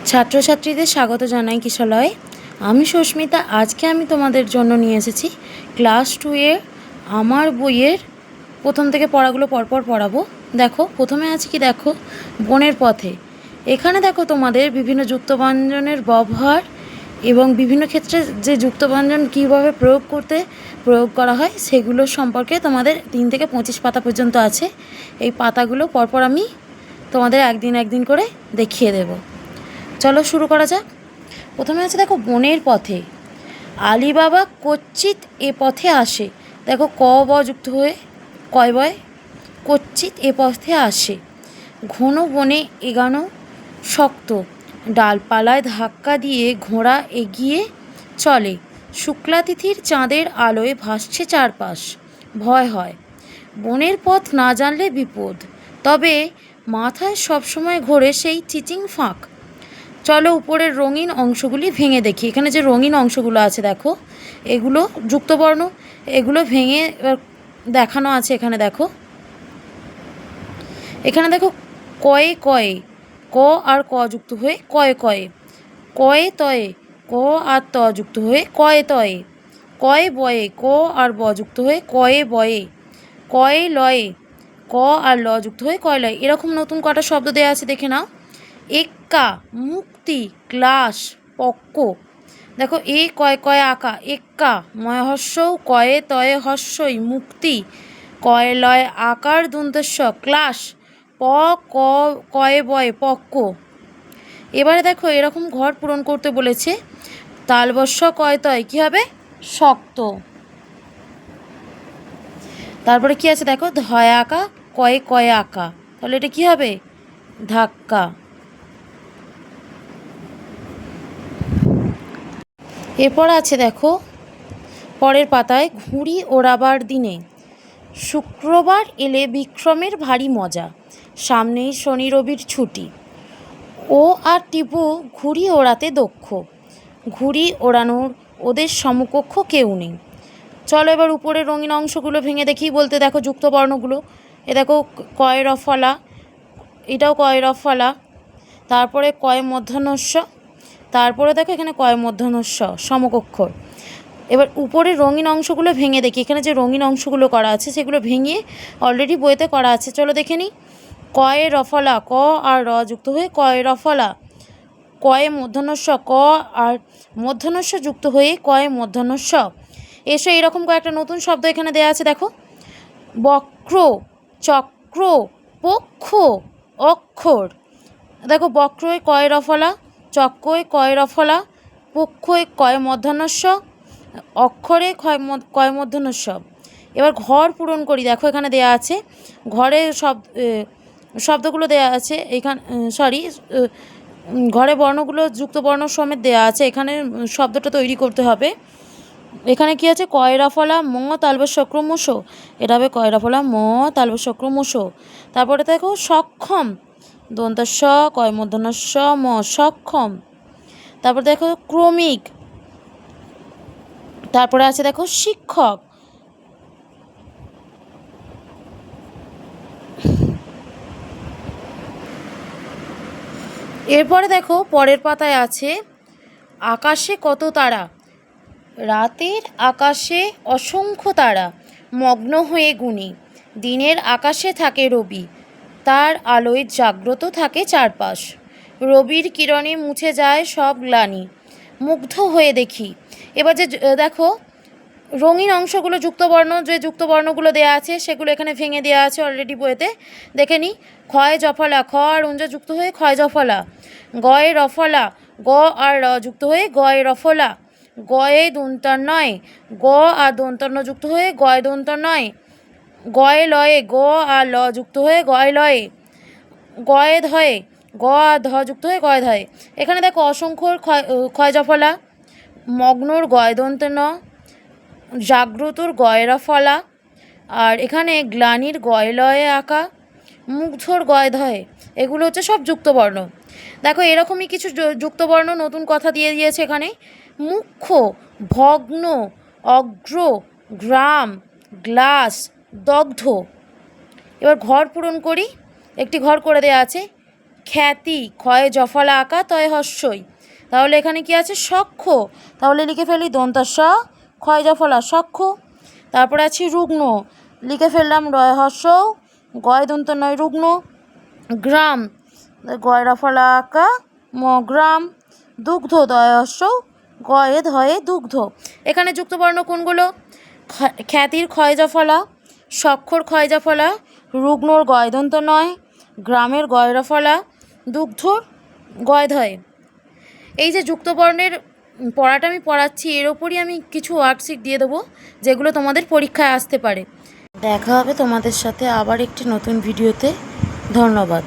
ছাত্রছাত্রীদের স্বাগত জানাই কিশলয়ে। আমি সুস্মিতা। আজকে আমি তোমাদের জন্য নিয়ে এসেছি ক্লাস 2 এর আমার বইয়ের প্রথম থেকে পড়াগুলো পরপর পড়াবো। দেখো প্রথমে আছে কি, দেখো বনের পথে। এখানে দেখো তোমাদের বিভিন্ন যুক্তব্যঞ্জনের ব্যবহার এবং বিভিন্ন ক্ষেত্রে যে যুক্তব্যঞ্জন কীভাবে প্রয়োগ করা হয় সেগুলো সম্পর্কে তোমাদের 3 থেকে 25 পাতা পর্যন্ত আছে। এই পাতাগুলো পরপর আমি তোমাদের একদিন করে দেখিয়ে দেব। চলো শুরু করা যাক। প্রথমে আছে দেখো বনের পথে। আলিবাবা কচ্চিৎ এ পথে আসে। দেখো ক ব যুক্ত হয়ে কয় বয় কচ্চিৎ এ পথে আসে। ঘন বনে এগানো শক্ত, ডালপালায় ধাক্কা দিয়ে ঘোড়া এগিয়ে চলে। শুক্লাতিথির চাঁদের আলোয় ভাসছে চারপাশ। ভয় হয়, বনের পথ না জানলে বিপদ, তবে মাথায় সবসময় ঘোরে সেই চিচিং ফাঁক। চলো উপরের রঙিন অংশগুলি ভেঙে দেখি। এখানে যে রঙিন অংশগুলো আছে দেখো, এগুলো যুক্তবর্ণ, এগুলো ভেঙে দেখানো আছে। এখানে দেখো, এখানে দেখো কয়ে কয়ে, ক আর ক যুক্ত হয়ে কয়ে কয়ে, কয়ে তয়ে, ক আর ত যুক্ত হয়ে কয়ে তয়ে, কয়ে বয়ে, ক আর ব যুক্ত হয়ে কয়ে বয়ে, কয়ে লয়ে, ক আর ল যুক্ত হয়ে কয় লয়। এরকম নতুন কটা শব্দ দেওয়া আছে, দেখে নাও। এক্কা, মুক্তি, ক্লাস, পক্ক। দেখো এ কয় কয় আঁকা, এক্কা ময় হস্যৌ, কয়ে তয়ে হস্যই, মুক্তি, কয়ে লয় আকার দন্তস্ব, ক্লাস, প ক কয়ে বয়ে, পক্ক। এবারে দেখো এরকম ঘর পূরণ করতে বলেছে। তালবস্য কয় তয় কী হবে? শক্ত। তারপরে কি আছে দেখো, ধয় আঁকা, কয়ে কয়ে আঁকা, তাহলে এটা কী হবে? ধাক্কা। এরপর আছে দেখো পরের পাতায়, ঘুড়ি ওড়াবার দিনে। শুক্রবার এলে বিক্রমের ভারী মজা, সামনেই শনি রবির ছুটি। ও আর টিপু ঘুড়ি ওড়াতে দক্ষ, ঘুড়ি ওড়ানোর ওদের সমকক্ষ কেউ নেই। চলো এবার উপরের রঙিন অংশগুলো ভেঙে দেখি। বলতে দেখো যুক্তবর্ণগুলো, এ দেখো কয় রফলা, এটাও কয় রফলা, তারপরে কয় মধ্যাহ্নস্য, তারপরে দেখো এখানে কয় মধ্যাহ্নস্য সমকক্ষর। এবার উপরের রঙিন অংশগুলো ভেঙে দেখি। এখানে যে রঙিন অংশগুলো করা আছে সেগুলো ভেঙে অলরেডি বইতে করা আছে। চলো দেখে নিই। কয়ে রফলা, ক আর র যুক্ত হয়ে কয়ে রফলা, কয়ে মধ্যাহ্নস্য, ক আর মধ্যাহ্নস্য যুক্ত হয়ে কয়ে মধ্যাহ্নস্য। এসে এরকম কয়েকটা নতুন শব্দ এখানে দেওয়া আছে দেখো। বক্র, চক্র, পক্ষ, অক্ষর। দেখো বক্রয় কয় রফলা, চক্রয় কয় রফলা, পক্ষয় কয় মধ্যাহ্নস্য, অক্ষরে কয় মধ্যাহ্নস্য। এবার ঘর পূরণ করি। দেখো এখানে দেয়া আছে ঘরে শব্দগুলো দেয়া আছে। এখানে ঘরে বর্ণগুলো যুক্তবর্ণ সমেত দেয়া আছে। এখানে শব্দটা তৈরি করতে হবে। এখানে কি আছে? কয়রাফলা ম তালবস্য ক্রমশ, এটা হবে কয়রাফলা ম তালবস্য ক্রমশ। তারপরে দেখো সক্ষম, দন্তস্য কয় মধ্যাহ্নস্য ম, সক্ষম। তারপর দেখো ক্রমিক, তারপরে আছে দেখো শিক্ষক। এরপরে দেখো পরের পাতায় আছে আকাশে কত তারা, রাতের আকাশে অসংখ্য তারা, মগ্ন হয়ে গুনি। দিনের আকাশে থাকে রবি, তার আলোয় জাগ্রত থাকে চারপাশ। রবির কিরণে মুছে যায় সব গ্লানি, মুগ্ধ হয়ে দেখি। এবার যে দেখো রঙিন অংশগুলো যুক্তবর্ণ, যে যুক্তবর্ণগুলো দেওয়া আছে সেগুলো এখানে ভেঙে দেওয়া আছে অলরেডি বইতে, দেখে নিই। ক্ষয় জফলা, খ আর উঞ্জা যুক্ত হয়ে ক্ষয় জফলা, গয়ে রফলা, গ আর র যুক্ত হয়ে গয়ে রফলা, গয়ে দন্তান্নয়, গ আর দন্তান্ন যুক্ত হয়ে গয় দন্তান্নয়, গয়ে লয়ে, গ আর ল যুক্ত হয়ে গয় লয়ে, গয়ে ধয়ে, গ আর ধ যুক্ত হয়ে গয় ধয়ে। এখানে দেখো অসংখ্যর ক্ষয় জফলা, মগ্নর গয় দন্ত ন, জাগ্রতর গয়রা ফলা, আর এখানে গ্লানির গয় লয়ে আঁকা, মুগ্ধর গয় ধয়ে। এগুলো হচ্ছে সব যুক্তবর্ণ। দেখো এরকমই কিছু যুক্তবর্ণ নতুন কথা দিয়ে দিয়েছে এখানে। মুখ্য, ভগ্ন, অগ্র, গ্রাম, গ্লাস, দগ্ধ। এবার ঘর পূরণ করি। একটি ঘর করে দেওয়া আছে। খ্যাতি, ক্ষয়ে জফলা আঁকা তয় হস্যই। তাহলে এখানে কি আছে? সখ্য। তাহলে লিখে ফেলি দন্তাস ক্ষয় জফলা সখ্য। তারপরে আছে রুগ্ন, লিখে ফেললাম রয় হস্য গয় দন্ত নয় রুগ্ন। গ্রাম, গয় রফলা আঁকা ম গ্রাম। দুগ্ধ দয় হস্য গয়ে ধয়ে দুগ্ধ। এখানে যুক্তবর্ণ কোনগুলো? খ্যাতির ক্ষয় জফলা, সখ্যর ক্ষয় জফলা, রুগ্নর গয় দন্ত নয়, গ্রামের গয় রফলা, দুগ্ধর গয় ধয়ে। এই যে যুক্তবর্ণের পড়াটা আমি পড়াচ্ছি, এর ওপরই আমি কিছু ওয়ার্কশিট দিয়ে দেবো যেগুলো তোমাদের পরীক্ষায় আসতে পারে। দেখা হবে তোমাদের সাথে আবার একটি নতুন ভিডিওতে। ধন্যবাদ।